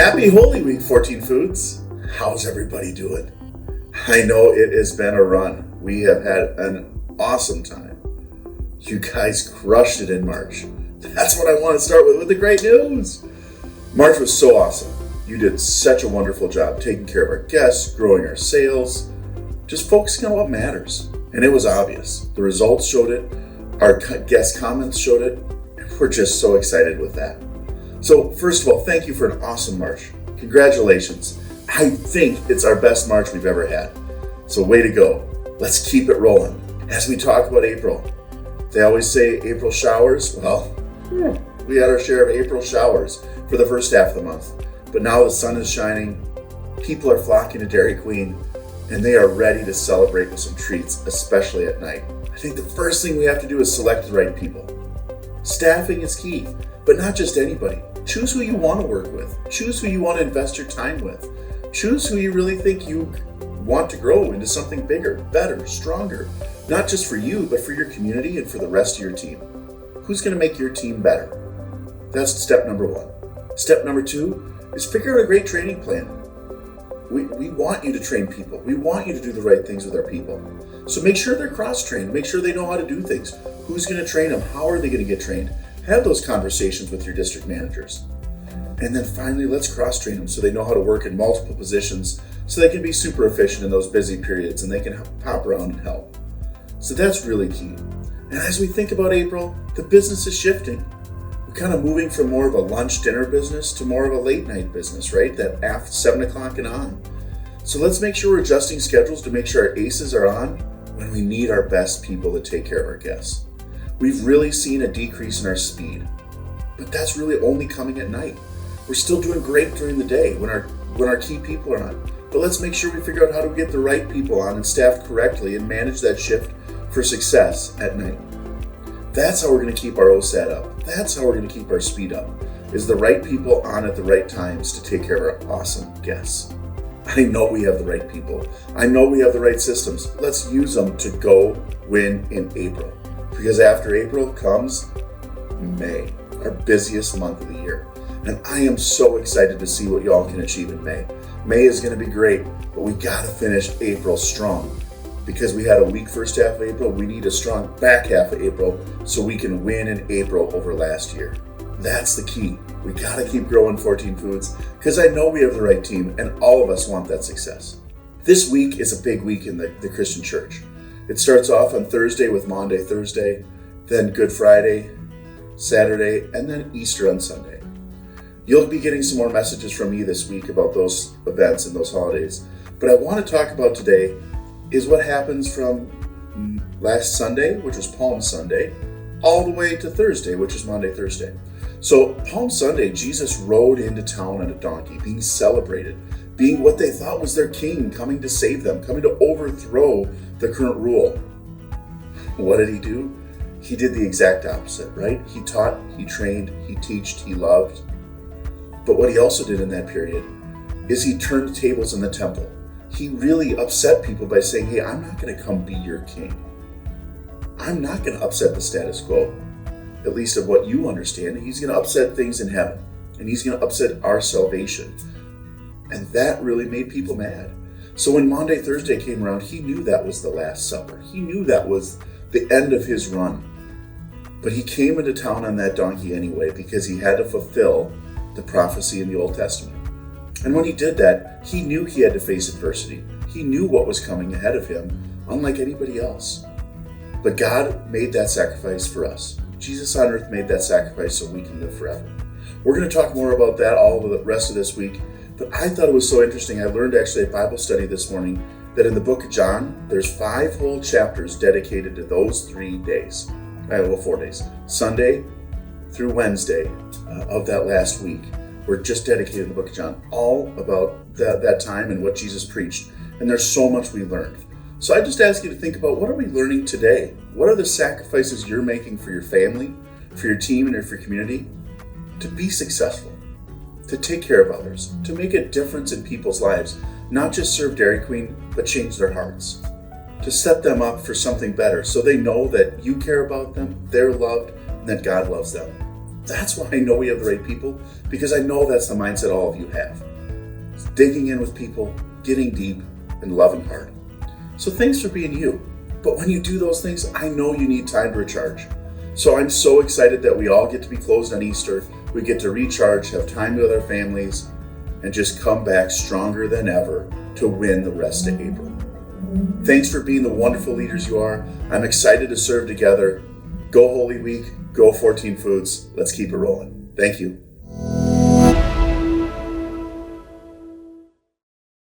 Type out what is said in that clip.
Happy Holy Week, 14 Foods. How's everybody doing? I know it has been a run. We have had an awesome time. You guys crushed it in March. That's what I want to start with the great news. March was so awesome. You did such a wonderful job taking care of our guests, growing our sales, just focusing on what matters. And it was obvious. The results showed it. Our guest comments showed it. And we're just so excited with that. So first of all, thank you for an awesome March. Congratulations. I think it's our best March we've ever had. So way to go. Let's keep it rolling. As we talk about April, they always say April showers. Well, we had our share of April showers for the first half of the month. But now the sun is shining, people are flocking to Dairy Queen, and they are ready to celebrate with some treats, especially at night. I think the first thing we have to do is select the right people. Staffing is key, but not just anybody. Choose who you want to work with. Choose who you want to invest your time with. Choose who you really think you want to grow into something bigger, better, stronger. Not just for you, but for your community and for the rest of your team. Who's going to make your team better? That's step number one. Step number two is figure out a great training plan. We want you to train people. We want you to do the right things with our people. So make sure they're cross-trained. Make sure they know how to do things. Who's going to train them? How are they going to get trained? Have those conversations with your district managers. And then finally, let's cross-train them so they know how to work in multiple positions so they can be super efficient in those busy periods and they can pop around and help. So that's really key. And as we think about April, the business is shifting. We're kind of moving from more of a lunch dinner business to more of a late night business, right? That after 7 o'clock and on. So let's make sure we're adjusting schedules to make sure our aces are on when we need our best people to take care of our guests. We've really seen a decrease in our speed, but that's really only coming at night. We're still doing great during the day when our key people are on. But let's make sure we figure out how to get the right people on and staffed correctly and manage that shift for success at night. That's how we're going to keep our OSAT up. That's how we're going to keep our speed up, is the right people on at the right times to take care of our awesome guests. I know we have the right people. I know we have the right systems. Let's use them to go win in April. Because after April comes May, our busiest month of the year. And I am so excited to see what y'all can achieve in May. May is going to be great, but we got to finish April strong. Because we had a weak first half of April, we need a strong back half of April so we can win in April over last year. That's the key. We got to keep growing 14 Foods because I know we have the right team and all of us want that success. This week is a big week in the Christian church. It starts off on Thursday with Maundy Thursday, then Good Friday, Saturday, and then Easter on Sunday. You'll be getting some more messages from me this week about those events and those holidays. But I want to talk about today is what happens from last Sunday, which was Palm Sunday, all the way to Thursday, which is Maundy Thursday. So Palm Sunday, Jesus rode into town on a donkey, being celebrated, being what they thought was their king, coming to save them, coming to overthrow the current rule. What did he do? He did the exact opposite, right? He taught, he trained, he taught, he loved. But what he also did in that period is he turned tables in the temple. He really upset people by saying, hey, I'm not going to come be your king. I'm not going to upset the status quo, at least of what you understand. He's going to upset things in heaven, and he's going to upset our salvation. And that really made people mad. So when Maundy Thursday came around, he knew that was the Last Supper. He knew that was the end of his run. But he came into town on that donkey anyway because he had to fulfill the prophecy in the Old Testament. And when he did that, he knew he had to face adversity. He knew what was coming ahead of him, unlike anybody else. But God made that sacrifice for us. Jesus on earth made that sacrifice so we can live forever. We're going to talk more about that all the rest of this week. But I thought it was so interesting. I learned actually at Bible study this morning that in the book of John, there's 5 whole chapters dedicated to those 3 days. 4 days. Sunday through Wednesday of that last week were just dedicated in the book of John, all about that time and what Jesus preached. And there's so much we learned. So I just ask you to think about, what are we learning today? What are the sacrifices you're making for your family, for your team, and for your community to be successful, to take care of others, to make a difference in people's lives, not just serve Dairy Queen, but change their hearts, to set them up for something better so they know that you care about them, they're loved, and that God loves them. That's why I know we have the right people, because I know that's the mindset all of you have. It's digging in with people, getting deep, and loving hard. So thanks for being you. But when you do those things, I know you need time to recharge. So I'm so excited that we all get to be closed on Easter. We get to recharge, have time with our families, and just come back stronger than ever to win the rest of April. Thanks for being the wonderful leaders you are. I'm excited to serve together. Go Holy Week, go 14 Foods. Let's keep it rolling. Thank you.